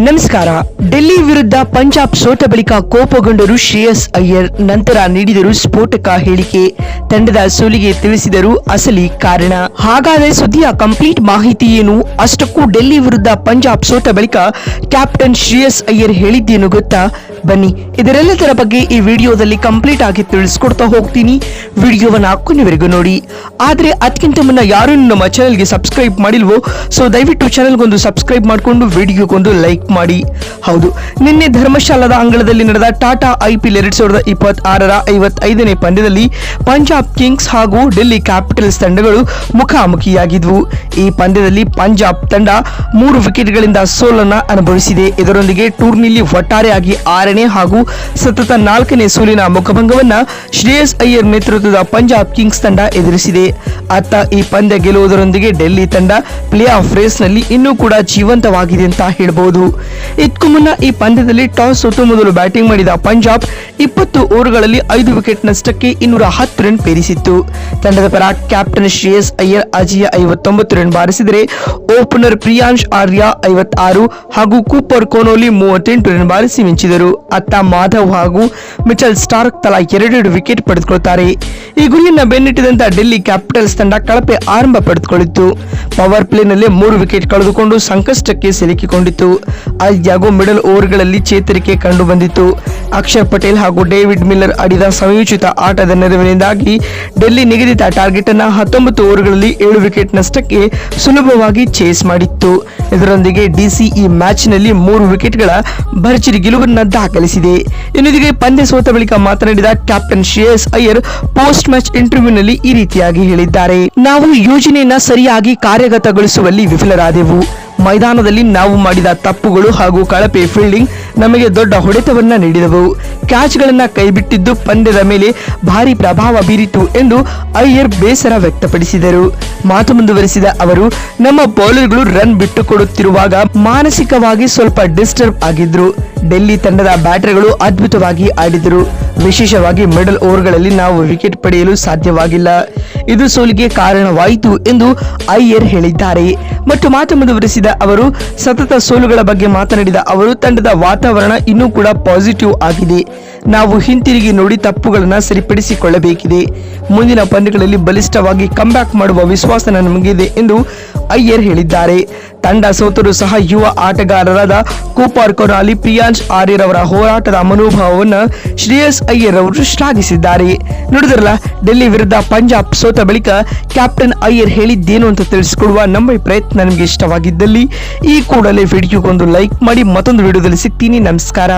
ನಮಸ್ಕಾರ. ಡೆಲ್ಲಿ ವಿರುದ್ಧ ಪಂಜಾಬ್ ಸೋತ ಬಳಿಕ ಕೋಪಗೊಂಡರು ಶ್ರೇಯಸ್ ಅಯ್ಯರ್. ನಂತರ ನೀಡಿದರು ಸ್ಫೋಟಕ ಹೇಳಿಕೆ. ತಂಡದ ಸೋಲಿಗೆ ತಿಳಿಸಿದರು ಅಸಲಿ ಕಾರಣ. ಹಾಗಾದರೆ ಸುದ್ದಿಯ ಕಂಪ್ಲೀಟ್ ಮಾಹಿತಿ ಏನು? ಅಷ್ಟಕ್ಕೂ ಡೆಲ್ಲಿ ವಿರುದ್ಧ ಪಂಜಾಬ್ ಸೋತ ಬಳಿಕ ಕ್ಯಾಪ್ಟನ್ ಶ್ರೇಯಸ್ ಅಯ್ಯರ್ ಹೇಳಿದ್ದೇನು ಗೊತ್ತಾ? ಬನ್ನಿ ಇದರೆಲ್ಲದರ ಬಗ್ಗೆ ಈ ವಿಡಿಯೋದಲ್ಲಿ ಕಂಪ್ಲೀಟ್ ಆಗಿ ತಿಳಿಸ್ಕೊಡ್ತಾ ಹೋಗ್ತೀನಿ. ವಿಡಿಯೋವನ್ನ ಕೊನೆವರೆಗೂ ನೋಡಿ. ಆದ್ರೆ ಅದಕ್ಕಿಂತ ಮುನ್ನ ಯಾರು ನಮ್ಮ ಚಾನೆಲ್ಗೆ ಸಬ್ಸ್ಕ್ರೈಬ್ ಮಾಡಿಲ್ವೋ ಸೊ ದಯವಿಟ್ಟು ಚಾನೆಲ್ಗೊಂದು ಸಬ್ಸ್ಕ್ರೈಬ್ ಮಾಡಿಕೊಂಡು ವಿಡಿಯೋಗೊಂದು ಲೈಕ್ ಮಾಡಿ. ಹೌದು, ನಿನ್ನೆ ಧರ್ಮಶಾಲಾದ ಅಂಗಳದಲ್ಲಿ ನಡೆದ ಟಾಟಾ IPL 2026ರ 55ನೇ ಪಂದ್ಯದಲ್ಲಿ ಪಂಜಾಬ್ ಕಿಂಗ್ಸ್ ಹಾಗೂ ಡೆಲ್ಲಿ ಕ್ಯಾಪಿಟಲ್ಸ್ ತಂಡಗಳು ಮುಖಾಮುಖಿಯಾಗಿದ್ವು. ಈ ಪಂದ್ಯದಲ್ಲಿ ಪಂಜಾಬ್ ತಂಡ 3 ವಿಕೆಟ್ಗಳಿಂದ ಸೋಲನ್ನ ಅನುಭವಿಸಿದೆ. ಇದರೊಂದಿಗೆ ಟೂರ್ನಿಯಲ್ಲಿ ಒಟ್ಟಾರೆಯಾಗಿ 6ನೇ ಹಾಗೂ ಸತತ 4ನೇ ಸೋಲಿನ ಮುಖಭಂಗವನ್ನ ಶ್ರೇಯಸ್ ಅಯ್ಯರ್ ನೇತೃತ್ವದ ಪಂಜಾಬ್ ಕಿಂಗ್ಸ್ ತಂಡ ಎದುರಿಸಿದೆ. ಅತ್ತ ಈ ಪಂದ್ಯ ಗೆಲ್ಲುವುದರೊಂದಿಗೆ ಡೆಲ್ಲಿ ತಂಡ ಪ್ಲೇ ಆಫ್ ರೇಸ್ ನಲ್ಲಿ ಇನ್ನೂ ಕೂಡ ಜೀವಂತವಾಗಿದೆ ಅಂತ ಹೇಳಬಹುದು. ಇದಕ್ಕೂ ಮುನ್ನ ಈ ಪಂದ್ಯದಲ್ಲಿ ಟಾಸ್ ಸೋತು ಮೊದಲು ಬ್ಯಾಟಿಂಗ್ ಮಾಡಿದ ಪಂಜಾಬ್ 20 ಓವರ್ಗಳಲ್ಲಿ 5 ವಿಕೆಟ್ ನಷ್ಟಕ್ಕೆ 210 ರನ್ ಪೇರಿಸಿತ್ತು. ತಂಡದ ಪರ ಕ್ಯಾಪ್ಟನ್ ಶ್ರೇಯಸ್ ಅಯ್ಯರ್ ಅಜೇಯ 59 ರನ್ ಬಾರಿಸಿದರೆ ಓಪನರ್ ಪ್ರಿಯಾಂಶ್ ಆರ್ಯ 56 ಹಾಗೂ ಕೂಪರ್ ಕೊಹ್ಲಿ 38 ರನ್ ಬಾರಿಸಿ ಮಿಂಚಿದರು. ಅತ್ತ ಮಾಧವ್ ಹಾಗೂ ಮಿಚೆಲ್ ಸ್ಟಾರ್ಕ್ ತಲಾ 2 ವಿಕೆಟ್ ಪಡೆದುಕೊಳ್ಳುತ್ತಾರೆ. ಈ ಗುರಿಯನ್ನ ಬೆನ್ನಟ್ಟಿದಂತ ಡೆಲ್ಲಿ ಕ್ಯಾಪಿಟಲ್ಸ್ ತಂಡ ಕಳಪೆ ಆರಂಭ ಪಡೆದುಕೊಂಡಿತ್ತು. ಪವರ್ ಪ್ಲೇನಲ್ಲಿ 3 ವಿಕೆಟ್ ಕಳೆದುಕೊಂಡು ಸಂಕಷ್ಟಕ್ಕೆ ಸಿಲುಕಿಕೊಂಡಿತ್ತು. ಆದಾಗ್ಯೂ ಮಿಡಲ್ ಓವರ್ಗಳಲ್ಲಿ ಚೇತರಿಕೆ ಕಂಡು ಬಂದಿತ್ತು. ಅಕ್ಷರ್ ಪಟೇಲ್ ಹಾಗೂ ಡೇವಿಡ್ ಮಿಲ್ಲರ್ ಆಡಿದ ಸಂಯೋಜಿತ ಆಟದ ನೆರವಿನಿಂದಾಗಿ ಡೆಲ್ಲಿ ನಿಗದಿತ ಟಾರ್ಗೆಟ್ ಅನ್ನ 19 ಓವರ್ಗಳಲ್ಲಿ 7 ವಿಕೆಟ್ ನಷ್ಟಕ್ಕೆ ಸುಲಭವಾಗಿ ಚೇಸ್ ಮಾಡಿತ್ತು. ಇದರೊಂದಿಗೆ DC ಈ ಮ್ಯಾಚ್ ನಲ್ಲಿ 3 ವಿಕೆಟ್ಗಳ ಭರ್ಜರಿ ಗೆಲುವನ್ನು ದಾಖಲಿಸಿದೆ. ಇನ್ನೊಂದಿಗೆ ಪಂದ್ಯ ಸೋತ ಬಳಿಕ ಮಾತನಾಡಿದ captain Shreyas Iyer post match ಇಂಟರ್ವ್ಯೂನಲ್ಲಿ ಈ ರೀತಿಯಾಗಿ ಹೇಳಿದ್ದಾರೆ. ನಾವು ಯೋಜನೆಯನ್ನ ಸರಿಯಾಗಿ ಕಾರ್ಯಗತಗೊಳಿಸುವಲ್ಲಿ ವಿಫಲರಾದೆವು. ಮೈದಾನದಲ್ಲಿ ನಾವು ಮಾಡಿದ ತಪ್ಪುಗಳು ಹಾಗೂ ಕಳಪೆ ಫೀಲ್ಡಿಂಗ್ ನಮಗೆ ದೊಡ್ಡ ಹೊಡೆತವನ್ನ ನೀಡಿದವು. ಕ್ಯಾಚ್ಗಳನ್ನ ಕೈಬಿಟ್ಟಿದ್ದು ಪಂದ್ಯದ ಮೇಲೆ ಭಾರಿ ಪ್ರಭಾವ ಬೀರಿತು ಎಂದು ಅಯ್ಯರ್ ಬೇಸರ ವ್ಯಕ್ತಪಡಿಸಿದರು. ಮಾತು ಮುಂದುವರೆಸಿದ ಅವರು, ನಮ್ಮ ಬೌಲರ್ಗಳು ರನ್ ಬಿಟ್ಟುಕೊಡುತ್ತಿರುವಾಗ ಮಾನಸಿಕವಾಗಿ ಸ್ವಲ್ಪ ಡಿಸ್ಟರ್ಬ್ ಆಗಿದ್ರು. ಡೆಲ್ಲಿ ತಂಡದ ಬ್ಯಾಟರ್ಗಳು ಅದ್ಭುತವಾಗಿ ಆಡಿದರು. ವಿಶೇಷವಾಗಿ ಮಿಡಲ್ ಓವರ್ಗಳಲ್ಲಿ ನಾವು ವಿಕೆಟ್ ಪಡೆಯಲು ಸಾಧ್ಯವಾಗಿಲ್ಲ. ಇದು ಸೋಲಿಗೆ ಕಾರಣವಾಯಿತು ಎಂದು ಅಯ್ಯರ್ ಹೇಳಿದ್ದಾರೆ. ಮತ್ತು ಮಾತು ಮುಂದುವರೆಸಿದ ಅವರು, ಸತತ ಸೋಲುಗಳ ಬಗ್ಗೆ ಮಾತನಾಡಿದ ಅವರು, ತಂಡದ ವಾತಾವರಣ ಇನ್ನೂ ಕೂಡ ಪಾಸಿಟಿವ್ ಆಗಿದೆ. ನಾವು ಹಿಂತಿರುಗಿ ನೋಡಿ ತಪ್ಪುಗಳನ್ನು ಸರಿಪಡಿಸಿಕೊಳ್ಳಬೇಕಿದೆ. ಮುಂದಿನ ಪಂದ್ಯಗಳಲ್ಲಿ ಬಲಿಷ್ಠವಾಗಿ ಕಂಬ್ಯಾಕ್ ಮಾಡುವ ವಿಶ್ವಾಸ ನಮಗಿದೆ ಎಂದು ಅಯ್ಯರ್ ಹೇಳಿದ್ದಾರೆ. ತಂಡ ಸೋತರೂ ಸಹ ಯುವ ಆಟಗಾರರಾದ ಕೂಪರ್ ಕೊಹ್ಲಿ, ಪ್ರಿಯಾಂಶ್ ಆರ್ಯರ್ ಅವರ ಹೋರಾಟದ ಮನೋಭಾವವನ್ನು ಶ್ರೇಯಸ್ ಅಯ್ಯರ್ ಅವರು ಶ್ಲಾಘಿಸಿದ್ದಾರೆ. ನೋಡಿದ್ರಲ್ಲ, ಡೆಲ್ಲಿ ವಿರುದ್ಧ ಪಂಜಾಬ್ ಸೋತ ಬಳಿಕ ಕ್ಯಾಪ್ಟನ್ ಅಯ್ಯರ್ ಹೇಳಿದ್ದೇನು ಅಂತ ತಿಳಿಸಿಕೊಡುವ ನಮ್ಮ ಈ ಪ್ರಯತ್ನ ನಿಮಗೆ ಇಷ್ಟವಾಗಿದ್ದಲ್ಲಿ ಈ ಕೂಡಲೇ ವಿಡಿಯೋಗೊಂದು ಲೈಕ್ ಮಾಡಿ. ಮತ್ತೊಂದು ವಿಡಿಯೋದಲ್ಲಿ ಸಿಗ್ತೀನಿ. ನಮಸ್ಕಾರ.